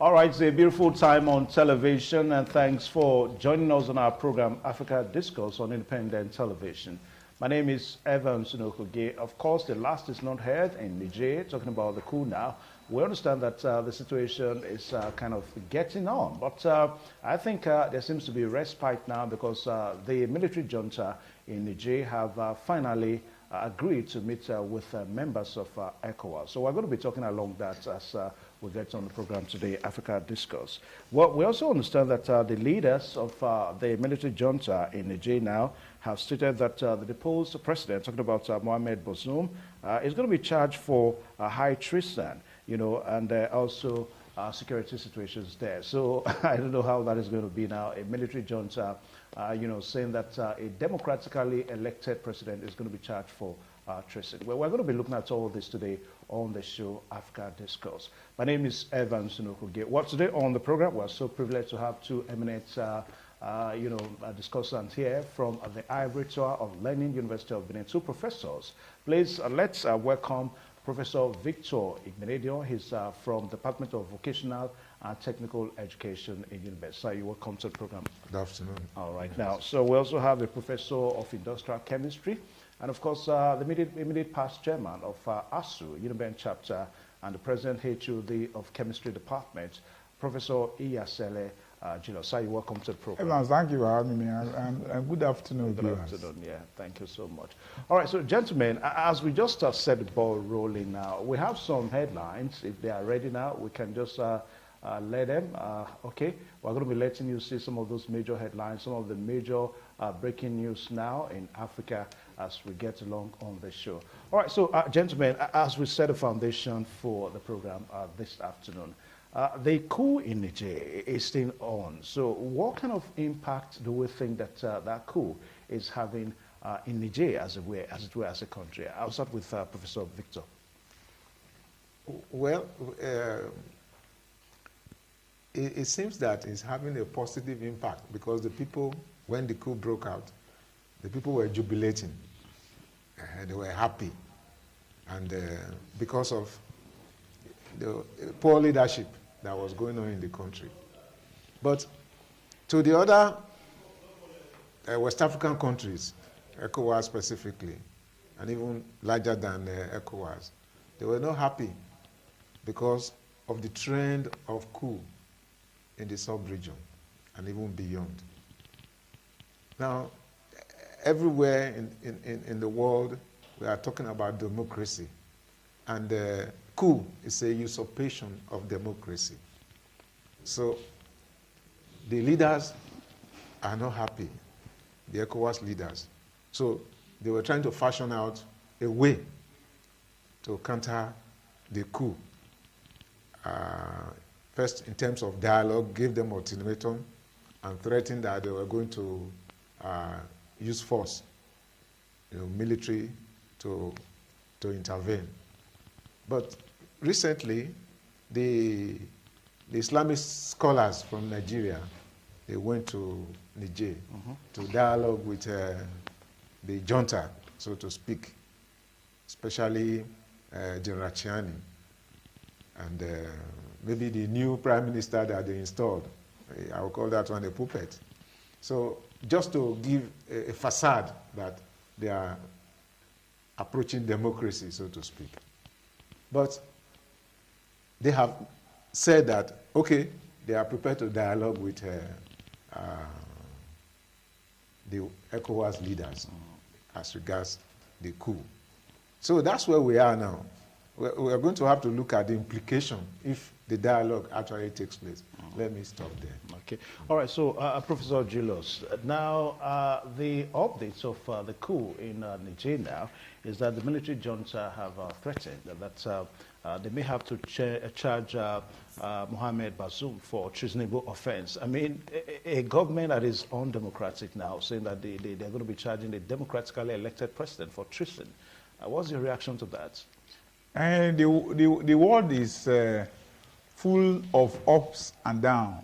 All right, it's a beautiful time on television, and thanks for joining us on our program, Africa Discourse, on independent television. My name is Evans Nokoge. Of course, the last is not heard in Niger, talking about the coup now. We understand that the situation is kind of getting on, but I think there seems to be respite now because the military junta in Niger have finally agreed to meet with members of ECOWAS. So we're going to be talking along that as we get on the program today, Africa Discourse. Well, we also understand that the leaders of the military junta in Niger now have stated that the deposed president, talking about Mohamed Bazoum, is going to be charged for high treason, you know, and also security situations there. So I don't know how that is going to be now. A military junta, you know, saying that a democratically elected president is going to be charged for treason. Well, we're going to be looking at all this today on the show Africa Discourse. My name is Evans Nokoge. Well, today on the program, we're so privileged to have two eminent discussants here from the Ivory Tower of Learning, University of Benin, two professors. Please, let's welcome Professor Victor Igbenedion. He's from the Department of Vocational and Technical Education in University. So you're welcome to the program. Good afternoon. All right, now, so we also have a professor of industrial chemistry, and of course, the immediate past chairman of ASU, Uniben chapter, and the president HOD of chemistry department, Professor Iyasele Gilo. So you're welcome to the program. Evans, thank you for having me, and good afternoon. Good afternoon, yeah, thank you so much. All right, so gentlemen, as we just set the ball rolling now, we have some headlines. If they are ready now, we can just let them. Okay, we're going to be letting you see some of those major headlines, some of the major breaking news now in Africa as we get along on the show. All right, so gentlemen, as we set a foundation for the program this afternoon, the coup in Niger is still on. So what kind of impact do we think that that coup is having in Niger as it were as a country? I'll start with Professor Victor. Well, it seems that it's having a positive impact because the people, when the coup broke out, the people were jubilating. They were happy. And because of the poor leadership that was going on in the country. But to the other West African countries, ECOWAS specifically, and even larger than ECOWAS, they were not happy because of the trend of coup in the sub-region and even beyond. Now, everywhere in the world, we are talking about democracy. And coup is a usurpation of democracy. So the leaders are not happy, the ECOWAS leaders. So they were trying to fashion out a way to counter the coup. First, in terms of dialogue, give them ultimatum and threaten that they were going to use force, military, to intervene. But recently, the Islamic scholars from Nigeria, they went to Niger to dialogue with the junta, so to speak, especially General Chiani and maybe the new prime minister that they installed. I would call that one a puppet. So just to give a facade that they are approaching democracy, so to speak. But they have said that, okay, they are prepared to dialogue with the ECOWAS leaders as regards the coup. So that's where we are now. We are going to have to look at the implication if the dialogue actually takes place. Let me stop there. Okay. All right. So, Professor Gilos, now the updates of the coup in Niger now is that the military junta have threatened that they may have to charge Mohamed Bazoum for treasonable offense. I mean, a government that is undemocratic now, saying that they're going to be charging a democratically elected president for treason. What's your reaction to that? And the world is full of ups and downs,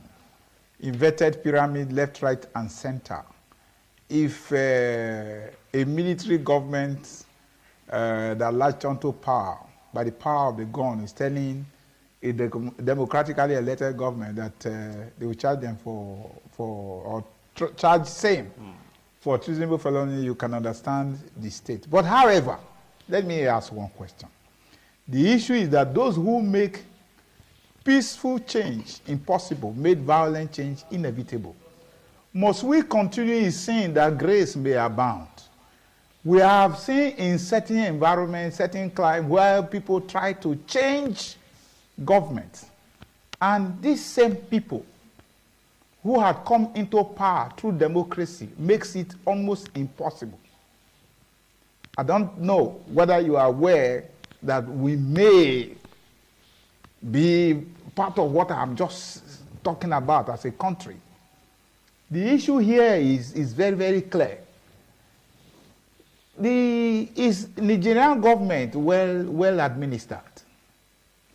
inverted pyramid, left, right, and center. If a military government that latched onto power by the power of the gun is telling a democratically elected government that they will charge them charge same for treasonable felony, you can understand the state. But however, let me ask one question. The issue is that those who make peaceful change impossible, made violent change inevitable. Must we continue in seeing that grace may abound? We have seen in certain environments, certain climes, where people try to change government. And these same people who had come into power through democracy makes it almost impossible. I don't know whether you are aware that we may be part of what I'm just talking about as a country. The issue here is very, very clear. Is Nigerian government well administered?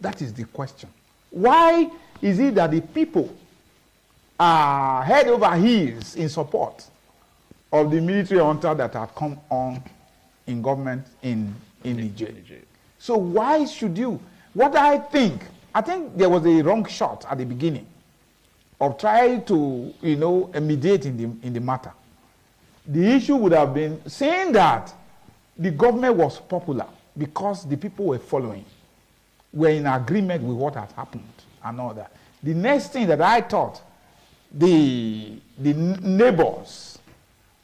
That is the question. Why is it that the people are head over heels in support of the military junta that have come on in government in Niger? So why should you? What I think there was a wrong shot at the beginning of trying to, mediate in the matter. The issue would have been saying that the government was popular because the people were following, were in agreement with what had happened and all that. The next thing that I thought the neighbors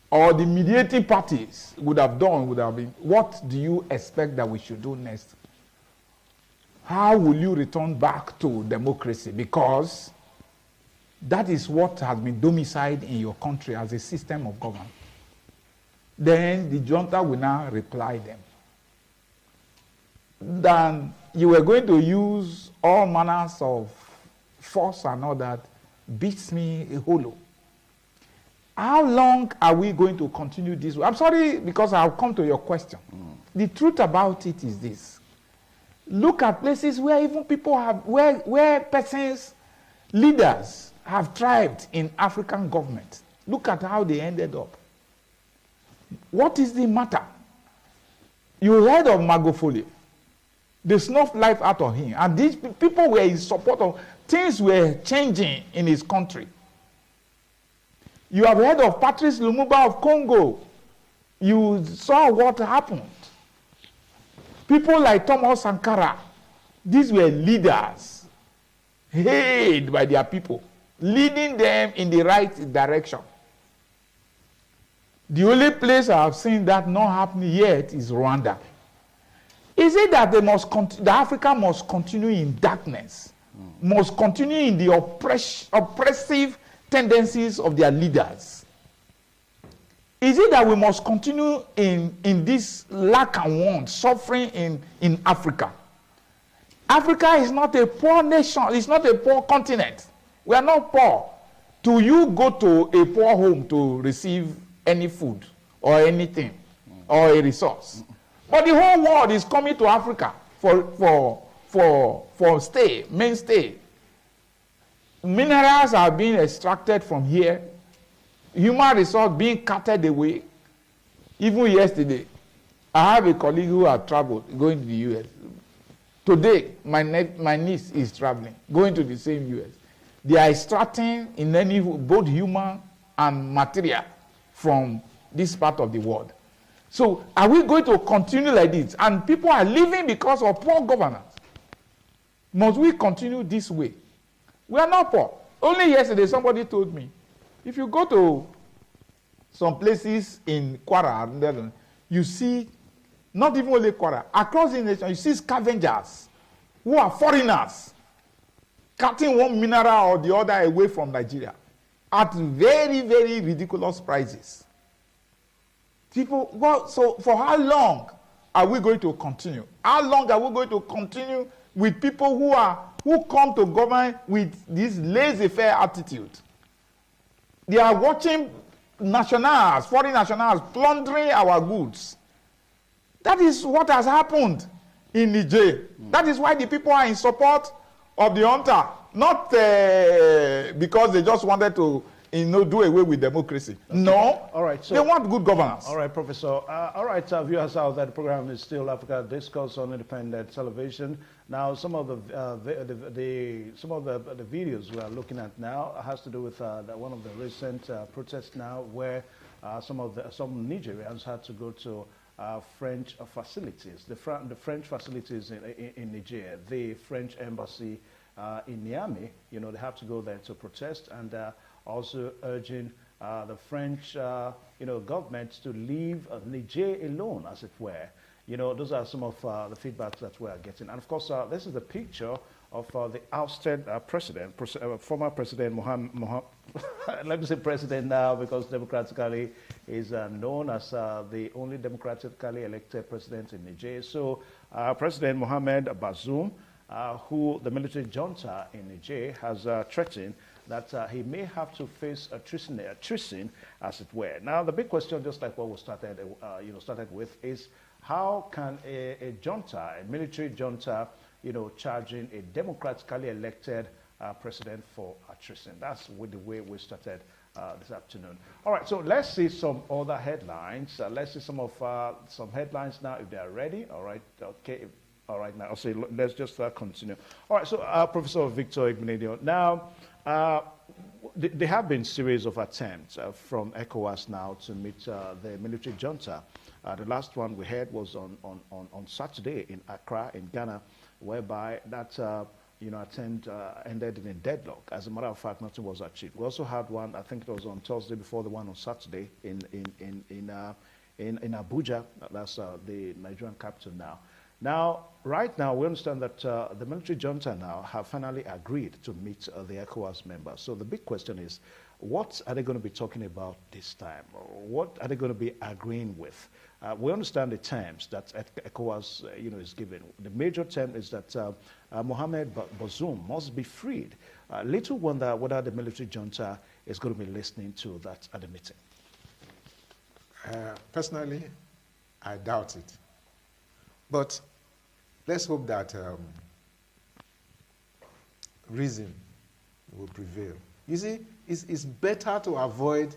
or the mediating parties would have done would have been, what do you expect that we should do next? How will you return back to democracy? Because that is what has been domiciled in your country as a system of government. Then the junta will now reply them. Then you were going to use all manners of force and all that, beats me a hollow. How long are we going to continue this way? I'm sorry, because I'll come to your question. The truth about it is this. Look at places where even people have, where persons, leaders have thrived in African government. Look at how they ended up. What is the matter? You heard of Magufuli. They snuffed life out of him. And these people were in support of, things were changing in his country. You have heard of Patrice Lumumba of Congo. You saw what happened. People like Thomas Sankara, these were leaders, hated by their people, leading them in the right direction. The only place I have seen that not happening yet is Rwanda. Is it that the Africa must continue in darkness, must continue in the oppressive tendencies of their leaders? Is it that we must continue in this lack and want, suffering in Africa? Africa is not a poor nation. It's not a poor continent. We are not poor. Do you go to a poor home to receive any food or anything or a resource? But the whole world is coming to Africa for stay, mainstay. Minerals are being extracted from here. Human resource being carted away. Even yesterday, I have a colleague who had traveled, going to the U.S. Today, my niece is traveling, going to the same U.S. They are extracting both human and material from this part of the world. So, are we going to continue like this? And people are leaving because of poor governance. Must we continue this way? We are not poor. Only yesterday, somebody told me, if you go to some places in Kwara, you see, not even only Kwara, across the nation, you see scavengers who are foreigners cutting one mineral or the other away from Nigeria at very, very ridiculous prices. People, well, so for how long are we going to continue? How long are we going to continue with people who come to government with this laissez-faire attitude? They are watching nationals, foreign nationals, plundering our goods. That is what has happened in Niger. That is why the people are in support of the junta. Not because they just wanted to do away with democracy. Okay. No. All right. So they want good governance. All right, Professor. All right, viewers out there, the program is still Africa Discourse on Independent Television. Now, some of the videos we are looking at now has to do with one of the recent protests now, where some Nigerians had to go to French facilities, the French facilities in Niger, the French embassy in Niamey. You know, they have to go there to protest, and also urging the French, government to leave Niger alone, as it were. You know, those are some of the feedbacks that we are getting. And of course, this is the picture of the ousted president, former President Mohammed, let me say president now, because democratically is known as the only democratically elected president in Niger. So President Mohamed Bazoum, who the military junta in Niger has threatened that he may have to face a treason, as it were. Now, the big question, just like what we started with, is how can a junta, a military junta, charging a democratically elected president for a treason? That's with the way we started this afternoon. All right, so let's see some other headlines. Let's see some headlines now, if they are ready. All right, okay. All right, now, I'll say, let's just continue. All right, so Professor Victor Igbenedion, now, there have been series of attempts from ECOWAS now to meet the military junta. The last one we had was on Saturday in Accra, in Ghana, whereby that attempt ended in a deadlock. As a matter of fact, nothing was achieved. We also had one, I think it was on Thursday before the one on Saturday in Abuja. That's the Nigerian capital now. Now, right now, we understand that the military junta now have finally agreed to meet the ECOWAS members. So the big question is, what are they going to be talking about this time? What are they going to be agreeing with? We understand the terms that ECOWAS is given. The major term is that Mohamed Bazoum must be freed. Little wonder whether the military junta is going to be listening to that at the meeting. Personally, I doubt it. But let's hope that reason will prevail. You see, it's better to avoid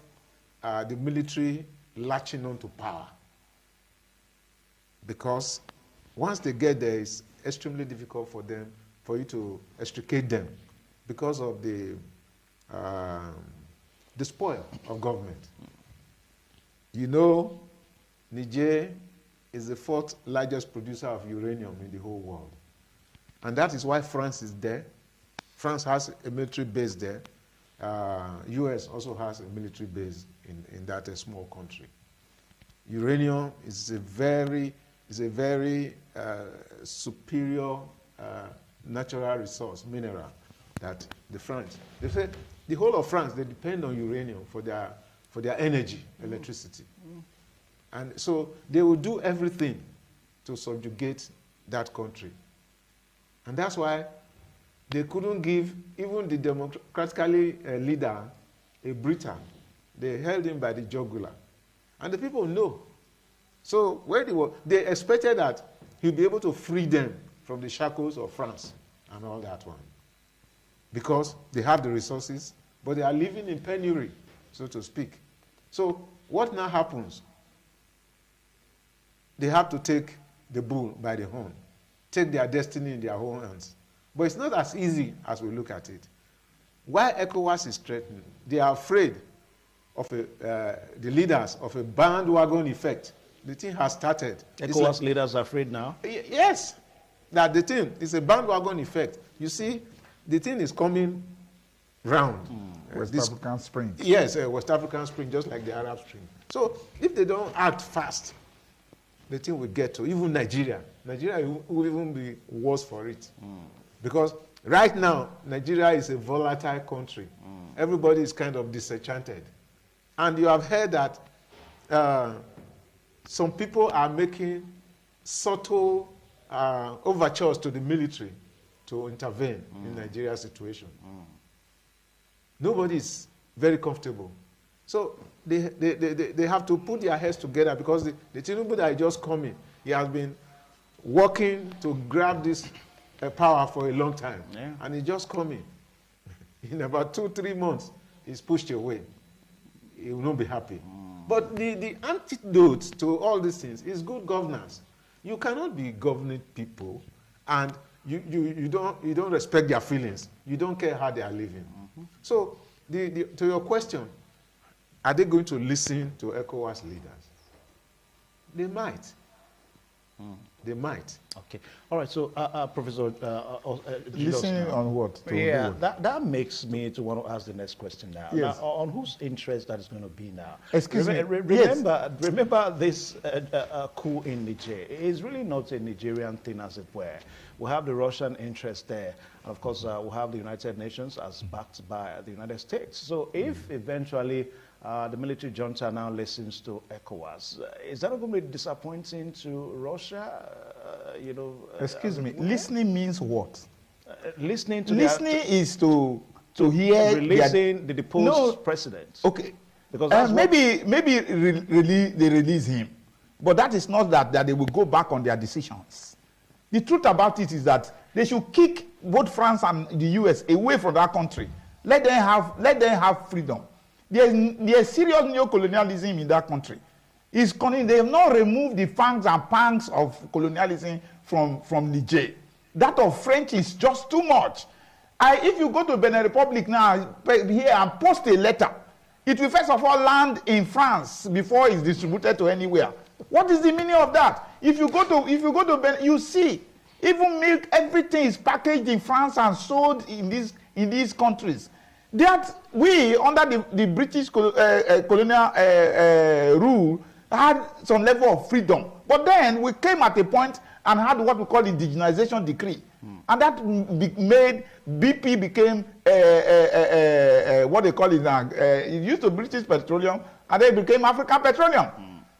the military latching on to power, because once they get there, it's extremely difficult for you to extricate them because of the spoil of government. You know, Niger is the 4th largest producer of uranium in the whole world. And that is why France is there. France has a military base there. US also has a military base in that small country. Uranium is a very superior natural resource, mineral, that they say the whole of France, they depend on uranium for their energy, electricity. And so they will do everything to subjugate that country. And that's why they couldn't give even the democratically leader a breather. They held him by the jugular. And the people know. So when they expected that he'll be able to free them from the shackles of France and all that one. Because they have the resources, but they are living in penury, so to speak. So what now happens? They have to take the bull by the horn, take their destiny in their own hands. But it's not as easy as we look at it. Why ECOWAS is threatened? They are afraid of the leaders of a bandwagon effect. The thing has started. ECOWAS leaders are afraid now? Yes. That the thing is a bandwagon effect. You see, the thing is coming round. West African Spring. Yes, West African Spring, just like the Arab Spring. So if they don't act fast, the thing will get to even Nigeria. Nigeria will even be worse for it. Because right now, Nigeria is a volatile country. Everybody is kind of disenchanted. And you have heard that some people are making subtle overtures to the military to intervene in Nigeria's situation. Nobody is very comfortable. So they have to put their heads together, because the Tinubu that is just coming, he has been working to grab this power for a long time. Yeah. And he's just coming. In about 2-3 months, is pushed away, he will not be happy. But the antidote to all these things is good governance. You cannot be governing people and you don't respect their feelings. You don't care how they are living. So to your question, are they going to listen to ECOWAS leaders? They might. They might. Okay. All right. So, Professor, listening on what? Yeah, that makes me to want to ask the next question now. Yes. Now, on whose interest that is going to be now? Excuse me. Remember this coup in Niger. It is really not a Nigerian thing, as it were. We have the Russian interest there. And of course, we have the United Nations as backed by the United States. So if eventually the military junta now listens to ECOWAS, is that going to be disappointing to Russia? Excuse me. Listening means what? Listening to is to hear releasing the deposed president. Okay. Because maybe they release him, but that is not that they will go back on their decisions. The truth about it is that they should kick both France and the US away from that country. Let them have freedom. There's serious neocolonialism in that country. They have not removed the fangs and pangs of colonialism from Niger. That of French is just too much. If you go to Benin Republic now here and post a letter, it will first of all land in France before it's distributed to anywhere. What is the meaning of that? If you go to Benin, you see, even milk, everything is packaged in France and sold in these countries. That we, under the British colonial rule, had some level of freedom. But then we came at a point and had what we call indigenization decree. And that made BP became what they call it now. It used to British Petroleum, and then it became African Petroleum.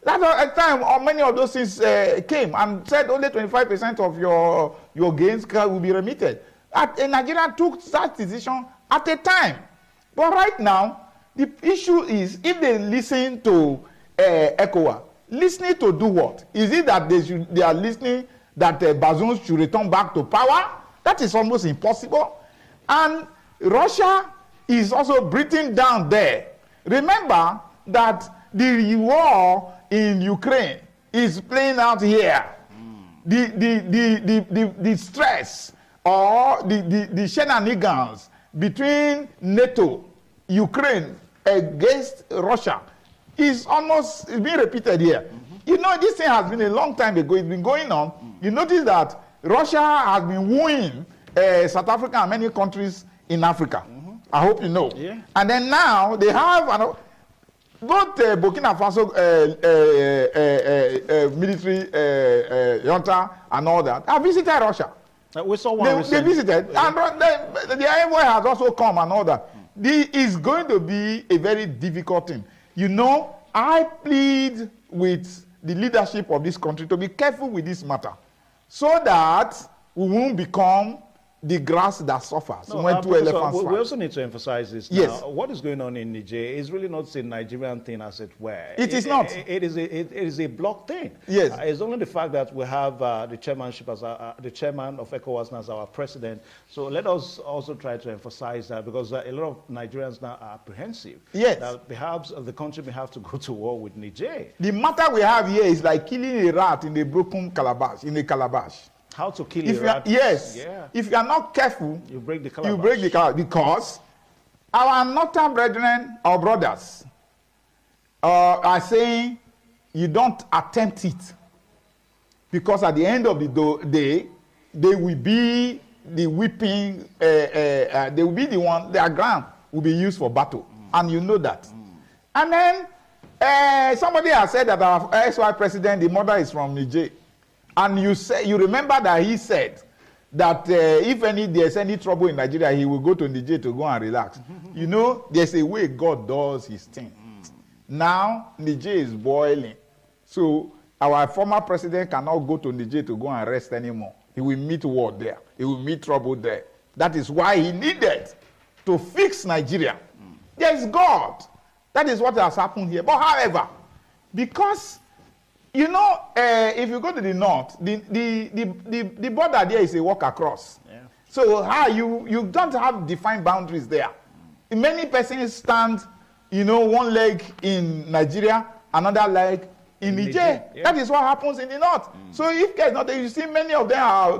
That's a time many of those things came and said only 25% of your gains will be remitted. Nigeria took that decision at a time. But right now, the issue is if they listen to ECOWAS, listening to do what? Is it that they are listening that Bazoum should return back to power? That is almost impossible. And Russia is also breathing down there. Remember that the war in Ukraine is playing out here. The stress or the shenanigans between NATO, Ukraine against Russia is being repeated here. You know, this thing has been a long time ago. It's been going on. You notice that Russia has been wooing South Africa and many countries in Africa. I hope you know. Yeah. And then now they have both Burkina Faso military junta and all that have visited Russia. We saw one they visited, and the envoy has also come and all that. This is going to be a very difficult thing. You know, I plead with the leadership of this country to be careful with this matter, so that we won't become the grass that suffers when two elephants fight. We also need to emphasize this now. Yes. What is going on in Niger is really not a Nigerian thing, as it were. It is not. It is a block thing. Yes. It's only the fact that we have the chairmanship as the chairman of ECOWAS as our president. So let us also try to emphasize that, because a lot of Nigerians now are apprehensive. Yes. That perhaps the country may have to go to war with Niger. The matter we have here is like killing a rat in a broken calabash, How to kill a rat? Yes. Yeah. If you are not careful, you break the calabash. You break the calabash, because our northern brethren or brothers are saying you don't attempt it, because at the end of the day, they will be the whipping. They will be the one. Their ground will be used for battle, and you know that. And then somebody has said that our ex-wife president, the mother is from Niger. And you remember that he said that if there's any trouble in Nigeria, he will go to Niger to go and relax. You know, there's a way God does his thing. Now, Niger is boiling. So our former president cannot go to Niger to go and rest anymore. He will meet war there. He will meet trouble there. That is why he needed to fix Nigeria. There is God. That is what has happened here. But however, because you know, if you go to the north, the border there is a walk across. Yeah. So how you don't have defined boundaries there. many persons stand, you know, one leg in Nigeria, another leg in Niger. Yeah. That is what happens in the north. So if care is not there, you see many of them are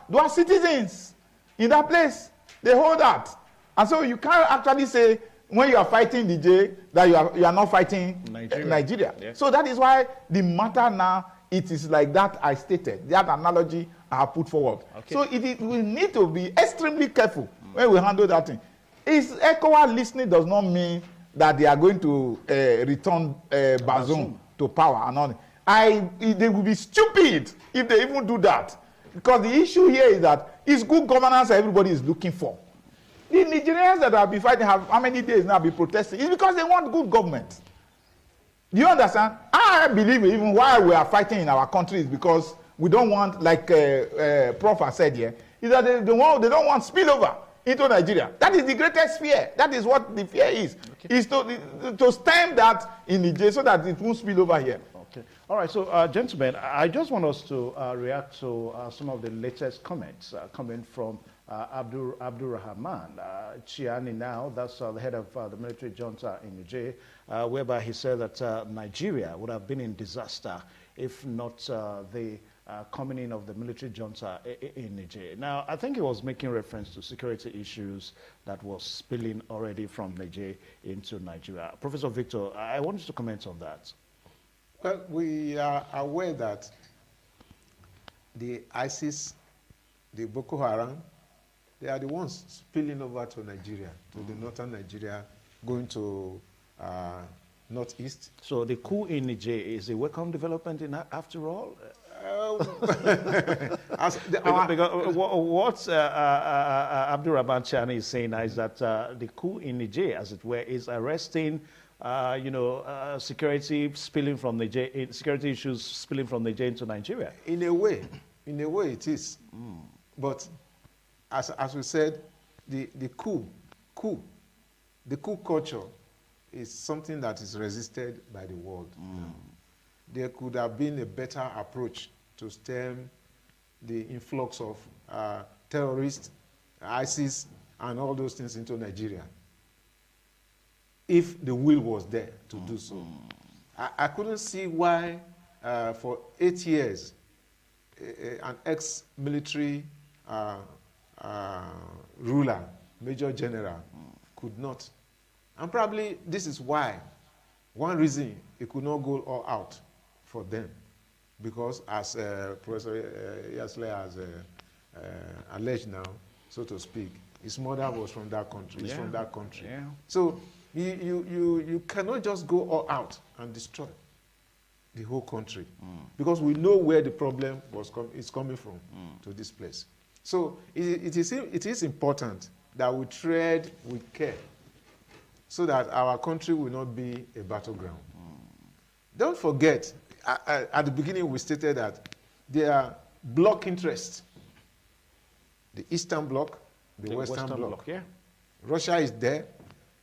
dual citizens in that place. They hold that. And so you can't actually say when you are fighting Niger that you are not fighting Nigeria. Yeah. So that is why the matter now, it is like that I stated. That analogy I have put forward. Okay. So we need to be extremely careful when we handle that thing. ECOWAS listening does not mean that they are going to return Bazoum to power and all. They will be stupid if they even do that. Because the issue here is that it's good governance that everybody is looking for. The Nigerians that have been fighting have how many days now been protesting? It's because they want good government. Do you understand? I believe even why we are fighting in our country is because we don't want, like Prof has said here, is that they don't want spillover into Nigeria. That is the greatest fear. That is what the fear is. Okay. Is to stem that in Nigeria so that it won't spill over here. Okay. All right. So, gentlemen, I just want us to react to some of the latest comments coming from Abdurrahman Chiani now. That's the head of the military junta in Niger, whereby he said that Nigeria would have been in disaster if not the coming in of the military junta in Niger. Now, I think he was making reference to security issues that was spilling already from Niger into Nigeria. Professor Victor, I want you to comment on that. Well, we are aware that the ISIS, the Boko Haram, they are the ones spilling over to Nigeria, to the northern Nigeria, going to northeast. So the coup in Niger is a welcome development after all? What Abdurrahman Chani is saying is that the coup in Niger, as it were, is arresting, security issues spilling from Niger into Nigeria. In a way it is. But as we said, the coup culture is something that is resisted by the world. There could have been a better approach to stem the influx of terrorists, ISIS, and all those things into Nigeria, if the will was there to do so. I couldn't see why, for 8 years, an ex-military ruler, Major General, could not. And probably this is why, one reason it could not go all out for them, because as Professor Yasle has alleged now, so to speak, his mother was from that country. He's from that country. Yeah. So you cannot just go all out and destroy the whole country, because we know where the problem is coming from to this place. So it is important that we tread with care so that our country will not be a battleground. Don't forget, at the beginning we stated that there are bloc interests. The Eastern Bloc, the Western Bloc. Yeah. Russia is there.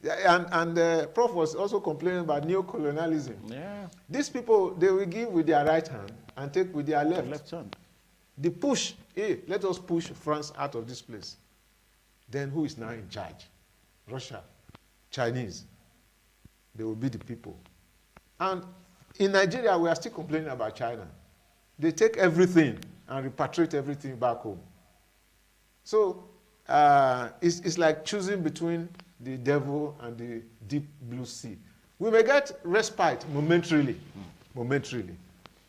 And Prof was also complaining about neocolonialism. Yeah. These people, they will give with their right hand and take with their left hand. The push, hey, let us push France out of this place. Then who is now in charge? Russia, Chinese. They will be the people. And in Nigeria, we are still complaining about China. They take everything and repatriate everything back home. So it's like choosing between the devil and the deep blue sea. We may get respite momentarily,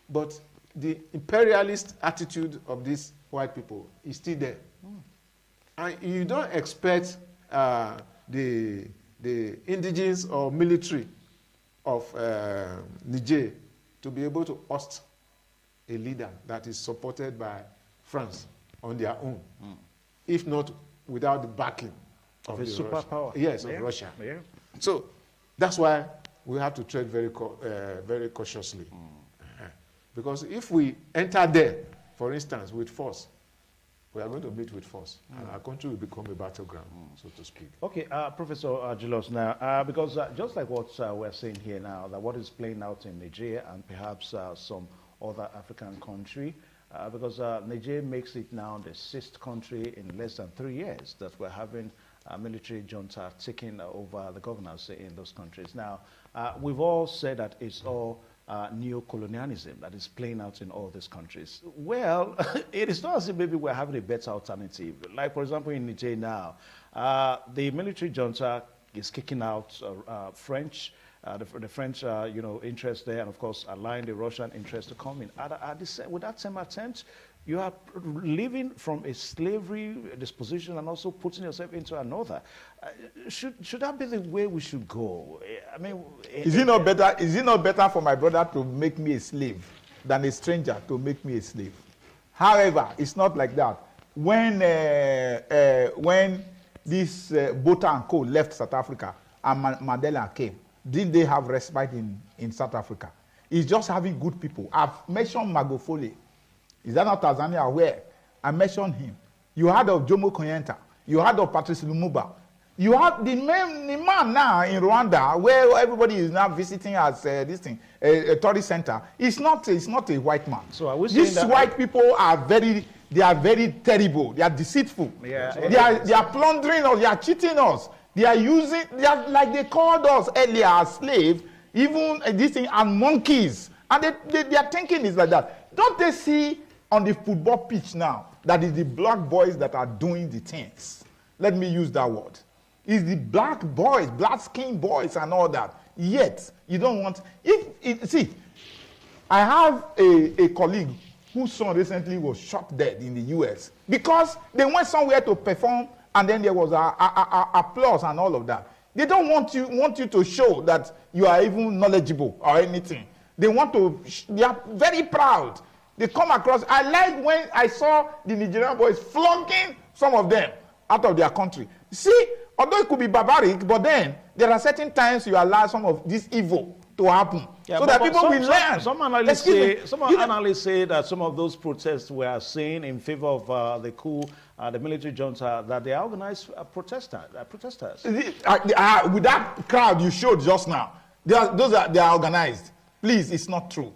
but the imperialist attitude of these white people is still there. And you don't expect the indigents or military of Niger to be able to oust a leader that is supported by France on their own, if not without the backing of a superpower. Yes, of Russia. Yeah. So that's why we have to tread very cautiously. Because if we enter there, for instance, with force, we are going to meet with force, and our country will become a battleground, so to speak. Okay, Professor Julius, now, because just like what we're saying here now, that what is playing out in Nigeria and perhaps some other African country, because Nigeria makes it now the 6th country in less than 3 years that we're having military junta taking over the governance in those countries. Now, we've all said that it's all neocolonialism that is playing out in all these countries. Well, it is not as if maybe we're having a better alternative. Like, for example, in Niger now, the military junta is kicking out French, the French, interest there, and of course, allowing the Russian interest to come in. With that same attempt, you are living from a slavery disposition and also putting yourself into another. Should that be the way we should go? I mean, is it not better? Is it not better for my brother to make me a slave than a stranger to make me a slave? However, it's not like that. When this Botha and Co left South Africa and Mandela came, didn't they have respite in South Africa? It's just having good people. I've mentioned Magufuli. Is that not Tanzania where I mentioned him? You heard of Jomo Kenyatta. You heard of Patrice Lumumba. You have the man now in Rwanda where everybody is now visiting as a tourist center. It's not a white man. So are we saying these that white people are very terrible. They are deceitful. Yeah. They are plundering us. They are cheating us. They are like they called us earlier as slaves, even this thing, and monkeys. And their thinking is like that. Don't they see on the football pitch now that it's the black boys that are doing the things? Let me use that word. It's the black boys, black skin boys and all that. Yet, you don't want... See, I have a colleague whose son recently was shot dead in the US because they went somewhere to perform and then there was applause and all of that. They don't want you to show that you are even knowledgeable or anything. They are very proud. They come across. I like when I saw the Nigerian boys flogging some of them out of their country. See, although it could be barbaric, but then there are certain times you allow some of this evil to happen, so that people will learn. Some analysts say that some of those protests we are seeing in favor of the coup, the military junta, that they are organized protesters. With that crowd you showed just now, they are organized. Please, it's not true.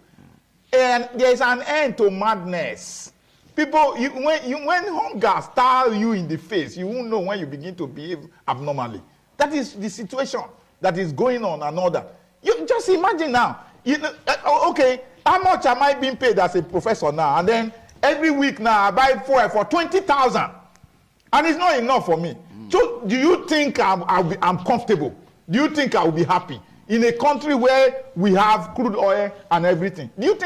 And there is an end to madness. People, when hunger stares you in the face, you won't know when you begin to behave abnormally. That is the situation that is going on and all that. You just imagine now. Okay, how much am I being paid as a professor now? And then every week now I buy fuel for 20,000, and it's not enough for me. So, do you think I'm comfortable? Do you think I will be happy in a country where we have crude oil and everything? Do you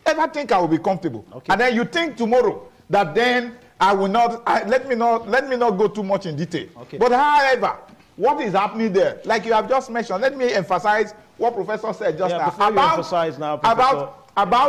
ever think I will be comfortable? Okay. And then you think tomorrow that then I will not. Let me not go too much in detail. Okay. But however, what is happening there? Like you have just mentioned, let me emphasize what Professor said just now about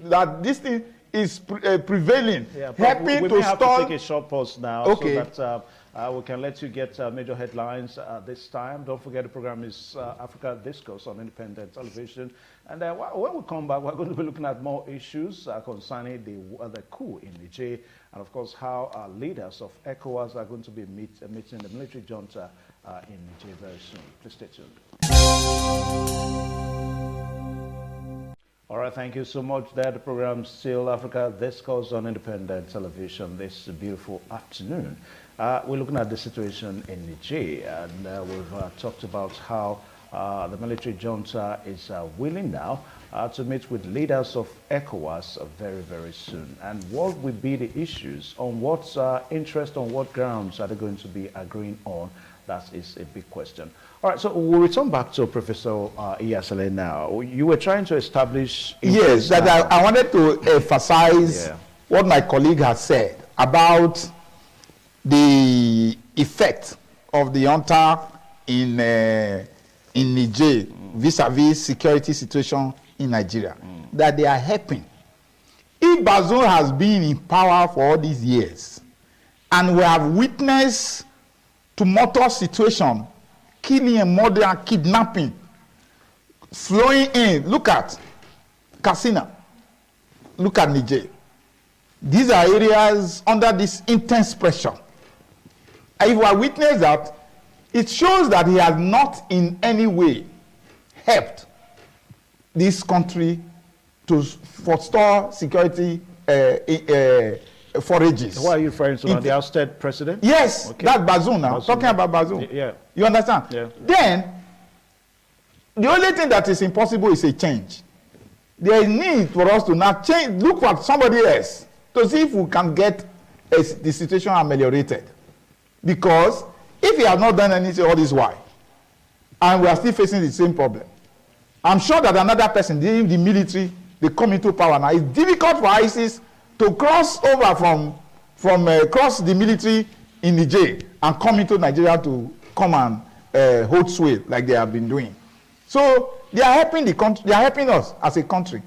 that this thing is prevailing, helping to stall. To take a short pause now, okay, so that we can let you get major headlines this time. Don't forget the program is Africa Discourse on independent television. And when we come back, we're going to be looking at more issues concerning the coup in Niger, and of course how leaders of ECOWAS are going to be meeting the military junta in Niger very soon. Please stay tuned. All right, thank you so much. There, the program still Africa Discourse on independent television this beautiful afternoon. We're looking at the situation in Niger, and we've talked about how the military junta is willing now to meet with leaders of ECOWAS very, very soon. And what will be the issues, on what interest, on what grounds are they going to be agreeing on? That is a big question. All right, so we'll return back to Professor Iyasale now. You were trying to establish... Yes, that I wanted to emphasize what my colleague has said about the effect of the junta in Niger vis-a-vis security situation in Nigeria, that they are helping. If Bazoum has been in power for all these years, and we have witnessed tumultuous situation, killing and murder and kidnapping flowing in. Look at Katsina. Look at Niger. These are areas under this intense pressure. And if we are witness that, it shows that he has not in any way helped this country to forestall security forages. Who are you referring to now? The ousted president? Yes, okay. That's Bazoum now. Talking about Bazoum. Yeah. You understand? Yeah. Then, the only thing that is impossible is a change. There is need for us to now change, look for somebody else to see if we can get the situation ameliorated. Because if he has not done anything all this while, and we are still facing the same problem, I'm sure that another person, the military, they come into power now. It's difficult for ISIS to cross over from cross the military in Niger and come into Nigeria to come and hold sway like they have been doing. So they are helping the country. They are helping us as a country.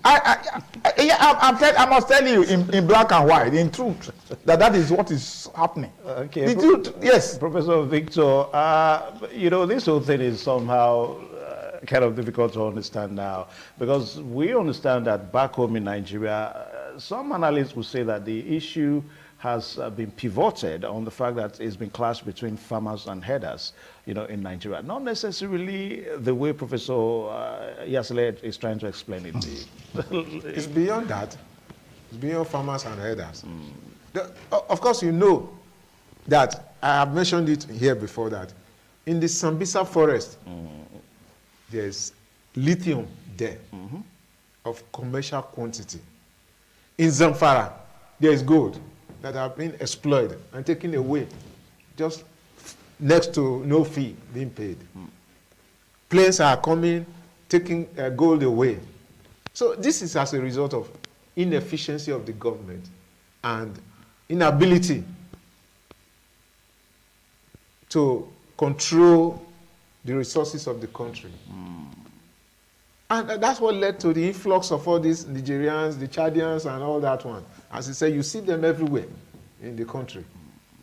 I must tell you in black and white, in truth, that is what is happening. Okay. The truth, yes. Professor Victor, you know, this whole thing is somehow kind of difficult to understand now, because we understand that back home in Nigeria, some analysts will say that the issue has been pivoted on the fact that it's been clashed between farmers and herders, you know, in Nigeria. Not necessarily the way Professor Yasele is trying to explain it. It's beyond that. It's beyond farmers and herders. Of course, you know that I have mentioned it here before that in the Sambisa forest, there's lithium there of commercial quantity. In Zamfara, there is gold that have been exploited and taken away, just next to no fee being paid. Planes are coming, taking gold away. So this is as a result of inefficiency of the government and inability to control the resources of the country. And that's what led to the influx of all these Nigerians, the Chadians, and all that one. As I said, you see them everywhere in the country.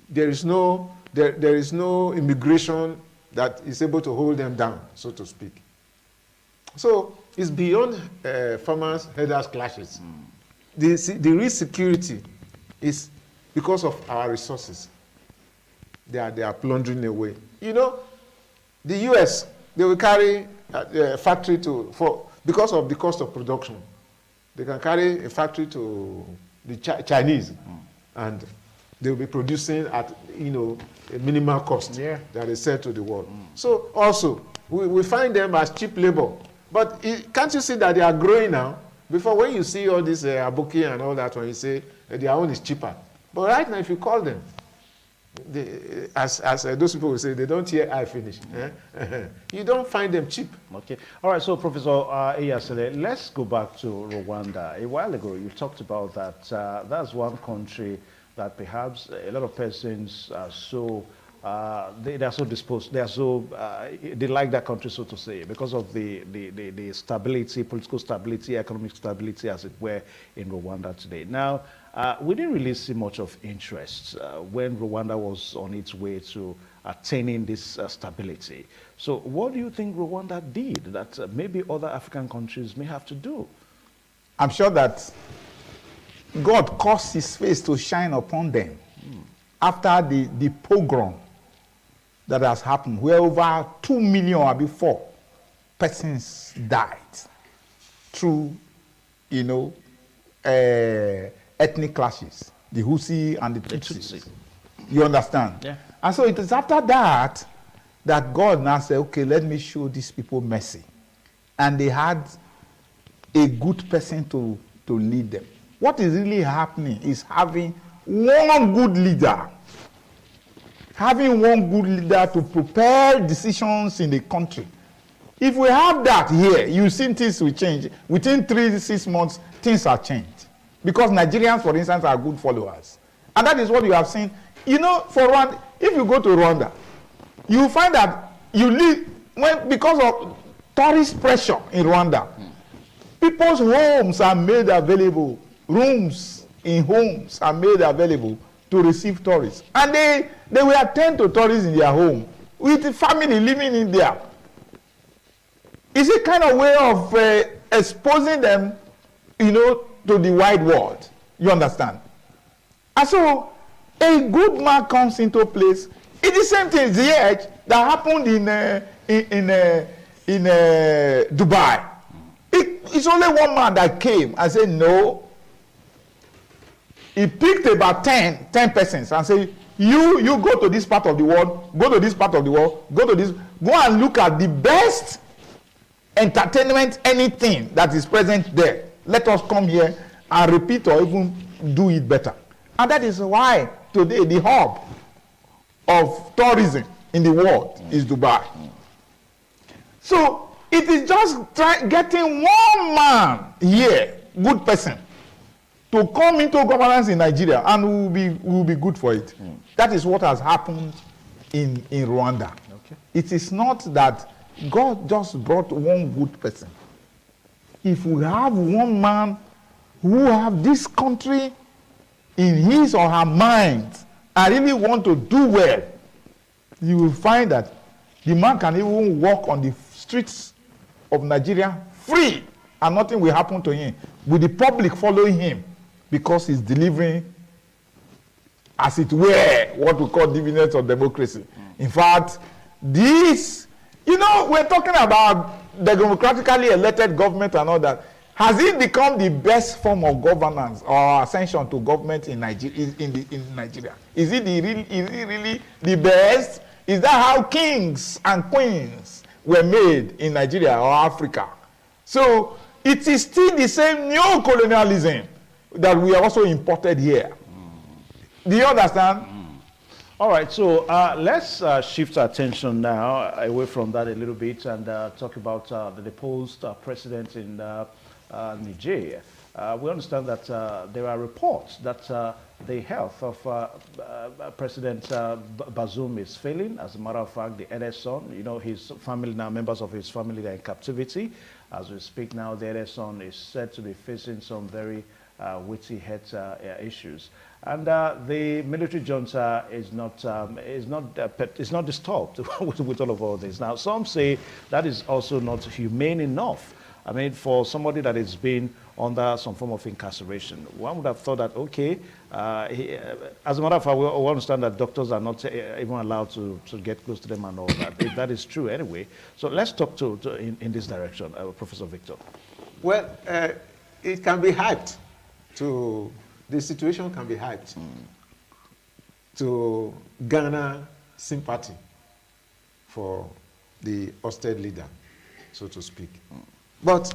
There is no immigration that is able to hold them down, so to speak. So it's beyond farmers, herders clashes. The real security is because of our resources. They are plundering away. You know, the U.S., they will carry a factory because of the cost of production. They can carry a factory to the Chinese, and they will be producing at, you know, a minimal cost that is set to the world. So also, we find them as cheap labor. But can't you see that they are growing now? Before, when you see all this aboki and all that, when you say their own is cheaper. But right now, if you call them, as those people will say, they don't hear I finish. You don't find them cheap. Okay. All right. So, Professor Iyasele, let's go back to Rwanda. A while ago, you talked about that. That's one country that perhaps a lot of persons are so they are so disposed. They are so they like that country, so to say, because of the stability, political stability, economic stability, as it were, in Rwanda today. Now, we didn't really see much of interest when Rwanda was on its way to attaining this stability. So what do you think Rwanda did that maybe other African countries may have to do? I'm sure that God caused his face to shine upon them after the pogrom that has happened, where over 2 million or before persons died through, you know, ethnic clashes, the Husi and the Tutsi. You understand? Yeah. And so it is after that that God now said, okay, let me show these people mercy. And they had a good person to lead them. What is really happening is having one good leader. Having one good leader to prepare decisions in the country. If we have that here, you see things will change. Within 3 to 6 months, things are changed. Because Nigerians, for instance, are good followers. And that is what you have seen. You know, for Rwanda, if you go to Rwanda, you find that you live, because of tourist pressure in Rwanda, people's homes are made available. Rooms in homes are made available to receive tourists. And they will attend to tourists in their home with the family living in there. It's a kind of way of exposing them, you know, to the wide world. You understand? And so a good man comes into place. It's the same thing that happened in Dubai. It's only one man that came and said, no, he picked about 10 persons and said, you go to this part of the world, go to this part of the world, go and look at the best entertainment, anything that is present there. Let us come here and repeat or even do it better. And that is why today the hub of tourism in the world is Dubai. So it is just getting one man here, good person, to come into governance in Nigeria, and we will be good for it. That is what has happened in Rwanda. Okay. It is not that God just brought one good person. If we have one man who have this country in his or her mind and really want to do well, you will find that the man can even walk on the streets of Nigeria free and nothing will happen to him, with the public following him because he's delivering, as it were, what we call dividends of democracy. In fact, this, we're talking about the democratically elected government and all that. Has it become the best form of governance or ascension to government in Nigeria? In Nigeria? Is it really the best? Is that how kings and queens were made in Nigeria or Africa? So it is still the same neocolonialism that we also imported here. Do you understand? All right, so let's shift our attention now away from that a little bit and talk about the deposed president in Niger. We understand that there are reports that the health of President Bazoum is failing. As a matter of fact, the eldest son, his family now, members of his family are in captivity. As we speak now, the eldest son is said to be facing some very weighty health issues. And the military junta is not disturbed with all of this. Now, some say that is also not humane enough. I mean, for somebody that has been under some form of incarceration, one would have thought that, okay, as a matter of fact, we understand that doctors are not even allowed to get close to them and all that, if that is true anyway. So let's talk in this direction, Professor Victor. Well, it can be hyped. The situation can be hyped to garner sympathy for the ousted leader, so to speak. But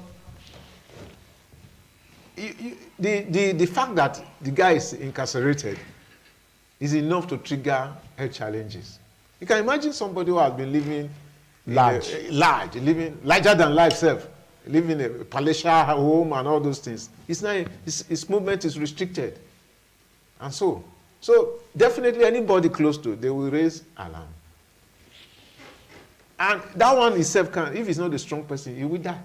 the fact that the guy is incarcerated is enough to trigger health challenges. You can imagine somebody who has been living living larger than life self, living in a palatial home and all those things. It's not, his movement is restricted. And so definitely anybody close to it, they will raise alarm. And that one itself can, if he's not a strong person, he will die.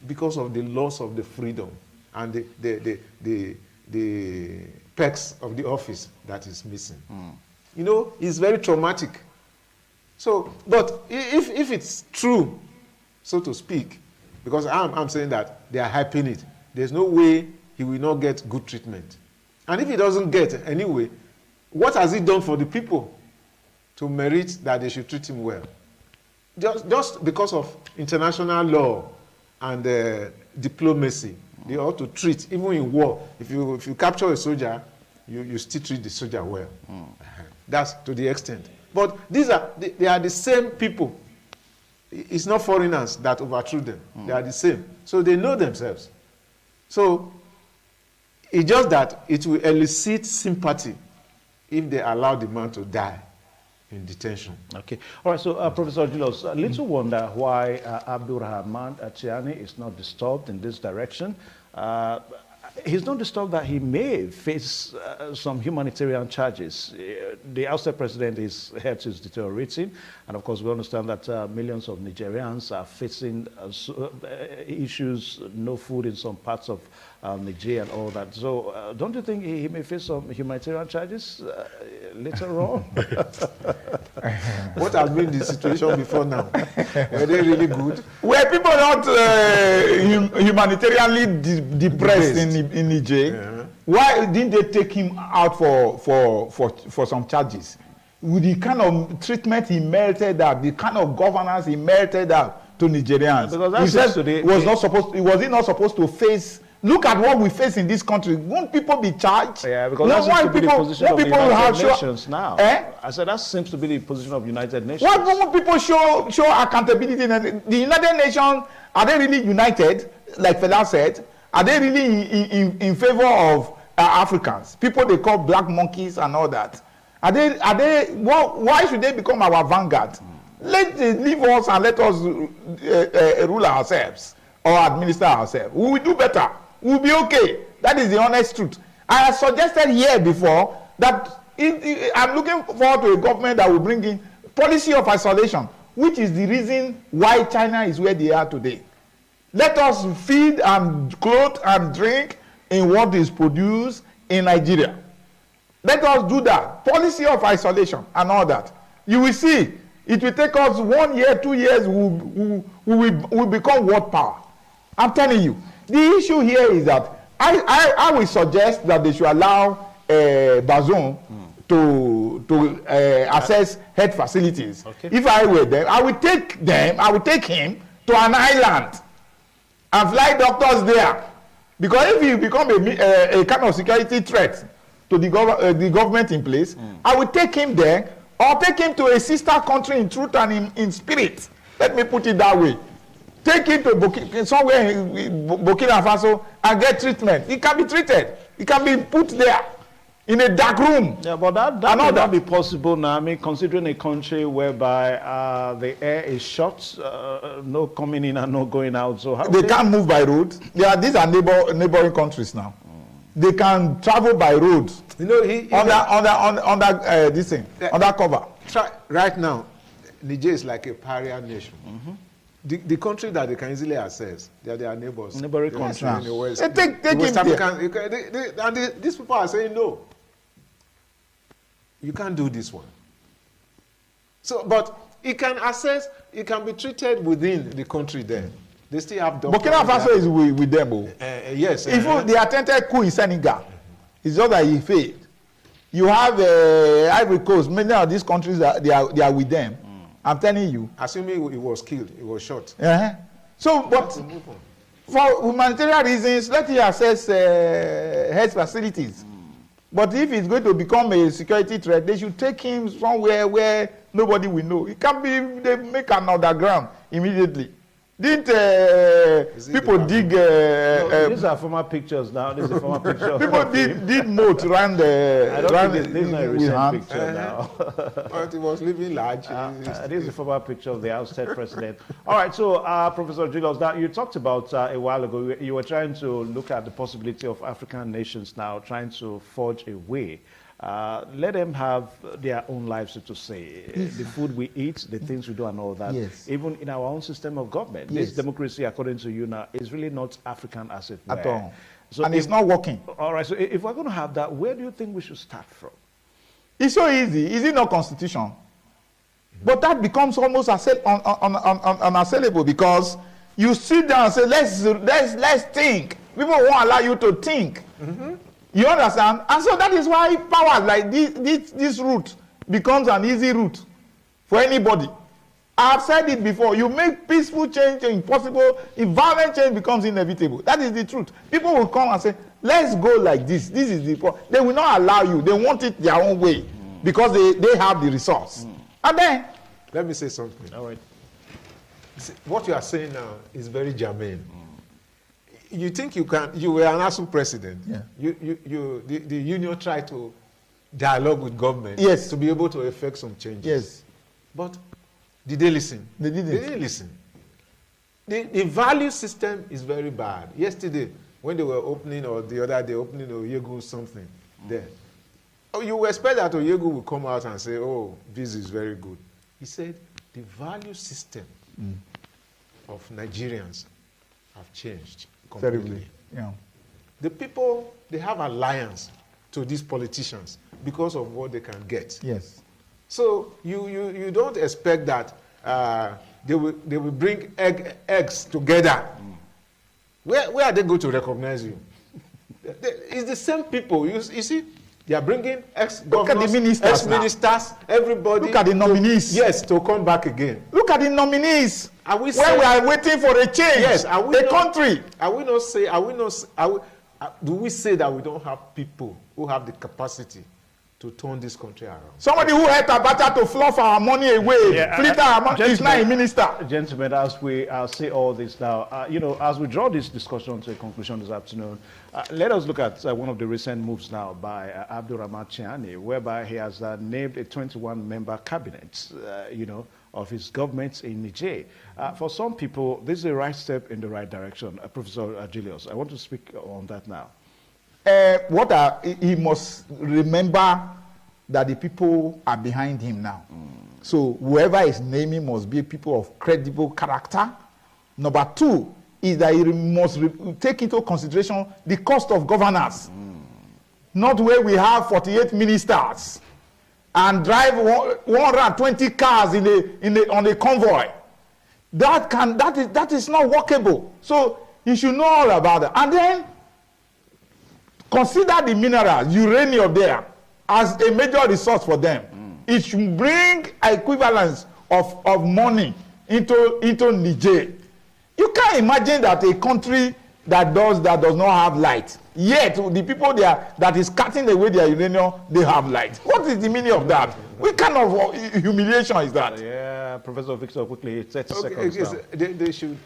Because of the loss of the freedom and the perks of the office that is missing. It's very traumatic. So, but if it's true, so to speak, because I'm saying that they are hyping it, there's no way he will not get good treatment. And if he doesn't get anyway, what has he done for the people to merit that they should treat him well? Just because of international law and diplomacy, they ought to treat, even in war, if you capture a soldier, you still treat the soldier well. That's to the extent. But they are the same people. It's not foreigners that overthrew them. They are the same. So they know themselves. So it's just that it will elicit sympathy if they allow the man to die in detention. Okay. All right, so Professor Julius, a little wonder why Abdurrahman Atiani is not disturbed in this direction. He's not disturbed that he may face some humanitarian charges. The ousted president, his health is deteriorating, and of course we understand that millions of Nigerians are facing issues, no food in some parts of Nigeria and all that. So don't you think he may face some humanitarian charges later on? What has been the situation before now? Were they really good? Were people not humanitarianly depressed in Niger? Yeah. Why didn't they take him out for some charges? With the kind of treatment he merited out, the kind of governance he merited out to Nigerians. Because he said was he not supposed to face Look at what we face in this country. Won't people be charged? Yeah, because that seems to be the position of the United Nations now. I said that seems to be the position of United Nations. Why won't people show accountability? The United Nations, are they really united, like Fela said? Are they really in favor of Africans? People they call black monkeys and all that. Are they? Why should they become our vanguard? Let them leave us and let us rule ourselves or administer ourselves. We will do better. We will be okay. That is the honest truth. I have suggested here before that I'm looking forward to a government that will bring in policy of isolation, which is the reason why China is where they are today. Let us feed and clothe and drink in what is produced in Nigeria. Let us do that. Policy of isolation and all that. You will see, it will take us 1 year, 2 years, we will become world power. I'm telling you. The issue here is that I will suggest that they should allow Bazoum to access health facilities. Okay. If I were them, I will take him to an island and fly doctors there. Because if you become a kind of security threat to the government in place, I will take him there or take him to a sister country in truth and in spirit. Let me put it that way. Take him to somewhere in Burkina Faso and get treatment. He can be treated. He can be put there in a dark room. Yeah, but that may not be possible now. I mean, considering a country whereby the air is shut, no coming in and no going out. So how they can't move by road. These are neighboring countries now. They can travel by road. You know, under this thing, under cover. Right now, Niger is like a pariah nation. The country that they can easily access, they are their neighbors. Neighboring countries. In the West. Take West African, these people are saying no. You can't do this one. So, but it can access, it can be treated within the country there. They still have doctors. Burkina Faso is with them. Yes. If they attempted coup in Senegal, it's just that he failed. You have Ivory Coast, many of these countries, they are with them. I'm telling you. Assuming he was killed, he was shot. So, but for humanitarian reasons, let him access health facilities. But if it's going to become a security threat, they should take him somewhere where nobody will know. It can be, they make an underground immediately. Didn't people dig? These are former pictures now. This is a former picture. People did moat around the. I don't think this is not a recent picture now. But it was living large. This is a former picture of the ousted president. All right, so Professor Julius, now you talked about a while ago. You were trying to look at the possibility of African nations now trying to forge a way. Let them have their own lives, so to say. The food we eat, the things we do and all that. Yes. Even in our own system of government. Yes. This democracy, according to you now, is really not African as it were. At all. So and it's not working. All right, so if we're going to have that, where do you think we should start from? It's so easy. Is it not constitution? But that becomes almost unassailable because you sit down and say, let's think. People won't allow you to think. You understand? And so that is why powers like this route becomes an easy route for anybody. I have said it before. You make peaceful change impossible if violent change becomes inevitable. That is the truth. People will come and say, let's go like this. This is the point. They will not allow you. They want it their own way because they have the resource. And then... Let me say something. All right. See, what you are saying now is very germane. You think you were an ASU president. Yeah. The union tried to dialogue with government to be able to effect some changes. Yes. But did they listen? They didn't. They didn't listen. The value system is very bad. Yesterday, when they were opening, or the other day, opening Oyegu something there, you expect that Oyegu will come out and say, oh, this is very good. He said, the value system of Nigerians have changed completely. Terribly. Yeah. The people, they have alliance to these politicians because of what they can get. Yes. So you don't expect that they will bring eggs together. Where are they going to recognize you? It's the same people. You see, They are bringing Look at the ex-governors, ministers ex-ministers, everybody. Look at the nominees. Yes, to come back again. Look at the nominees. Are we When we are waiting for a change, yes, are we a country. Do we say that we don't have people who have the capacity to turn this country around? Somebody who helped Abacha to fluff our money away, flit our money, is now a minister. Gentlemen, as we say all this now, you know, as we draw this discussion to a conclusion this afternoon, let us look at one of the recent moves now by Abdurrahman Chiani, whereby he has named a 21-member cabinet, you know, of his government in Niger. For some people, this is the right step in the right direction. Professor Julius, I want to speak on that now. He must remember that the people are behind him now. So whoever is naming must be people of credible character. Number two is that he must take into consideration the cost of governance. Not where we have 48 ministers and drive 120 cars on a convoy. That is not workable. So you should know all about it. And then consider the minerals, uranium there, as a major resource for them. It should bring equivalence of money into Niger. You can't imagine that a country that does not have light, yet the people there that is cutting away their uranium, they have light. What is the meaning of that? What kind of humiliation is that? Yeah, Professor Victor, quickly, 30 seconds now. They should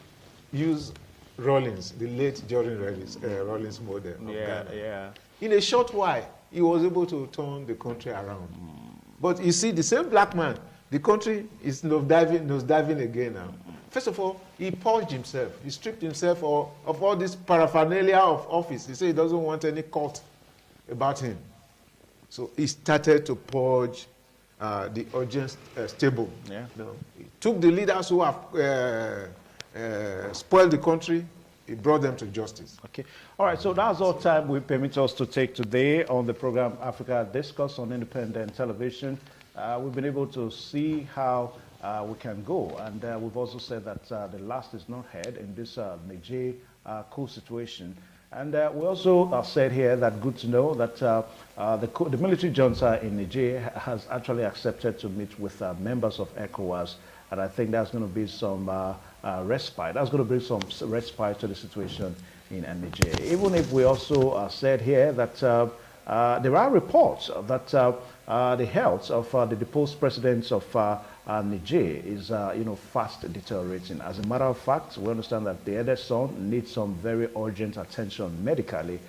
use Rawlings, the late Jordan Rawlings model. Yeah. In a short while, he was able to turn the country around. But you see, the same black man, the country is nosediving again now. First of all, he purged himself. He stripped himself of all this paraphernalia of office. He said he doesn't want any cult about him. So he started to purge the urgent stable. Yeah. No. He took the leaders who have spoiled the country. He brought them to justice. Okay. All right, so that's all time we permit us to take today on the program Africa Discourse on Independent Television. We've been able to see how we can go, and we've also said that the last is not heard in this Niger coup situation. And we also said here that good to know that the military junta in Niger has actually accepted to meet with members of ECOWAS, and I think that's going to be some respite. That's going to bring some respite to the situation in Niger. Even if we also said here that there are reports that the health of the deposed president of Niger is, fast deteriorating. As a matter of fact, we understand that the eldest son needs some very urgent attention medically.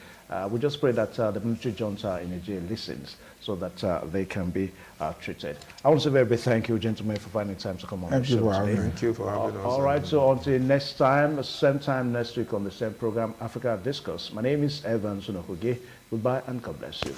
We just pray that the military junta in Niger listens so that they can be treated. I want to say very big thank you, gentlemen, for finding time to come on the show today. Thank you for having us. All right, so until next time, same time next week on the same program, Africa Discourse. My name is Evan Sunokoge. Goodbye and God bless you.